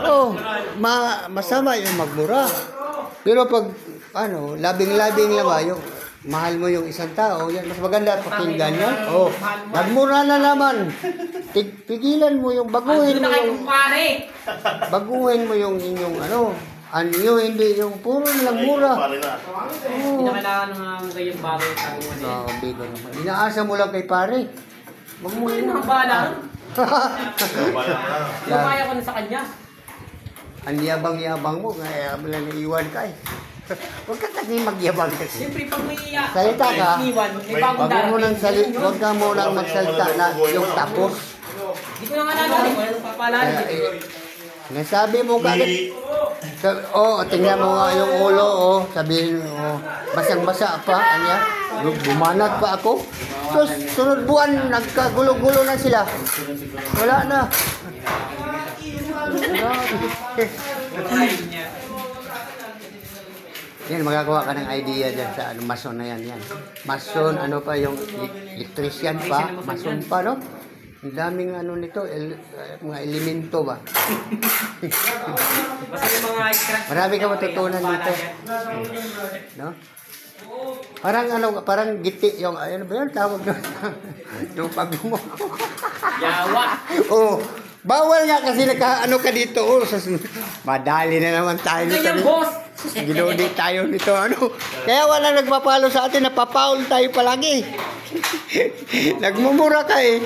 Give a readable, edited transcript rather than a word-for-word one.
Oh, masama yung magmura. Pero pag ano, labing-labing naman yung mahal mo yung isang tao, yan mas maganda at pakinggan yun. Oh, nagmura na naman. Pigilan mo yung baguhin mo yung inyong ano, anyo, hindi yung puro lang mura. Hindi na kailangan ng gayong bagay tayo. Bigo naman. Inaasa mo lang kay pare. Ay, nakabala. Lumaya ko na sa kanya. Ang yabang-yabang mo, kaya wala naiwan ka eh. Huwag ka kasi magyabang kasi. Siyempre, pag may salita ka, iwan, may bagong huwag ka mo lang magsalita na yung tapos. Hindi ko na nga nalalim. Wala nang papalalim. Nasabi mo kagad. Tingnan mo nga yung ulo, sabihin, basang-basa pa, anya. Bumanat pa ako. So, sunod buwan, nagkagulo-gulo na sila. Wala na. Yan, magagawa ka ng idea dyan sa mason na yan. Mason, ano pa yung electrician pa, mason pa, no? Ang daming ano nito, mga elemento ba? Marami ka matutunan dito. No? Parang giti yung, ano ba yun, tawag doon? Yung pagmo. Yawa. Bawal nga kasi ano ka dito. Madali na naman tayo nito. Ganyan, boss. Ginudi tayo nito, ano. Kaya wala nagpapalo sa atin, napapaul tayo palagi. Nagmumura ka eh.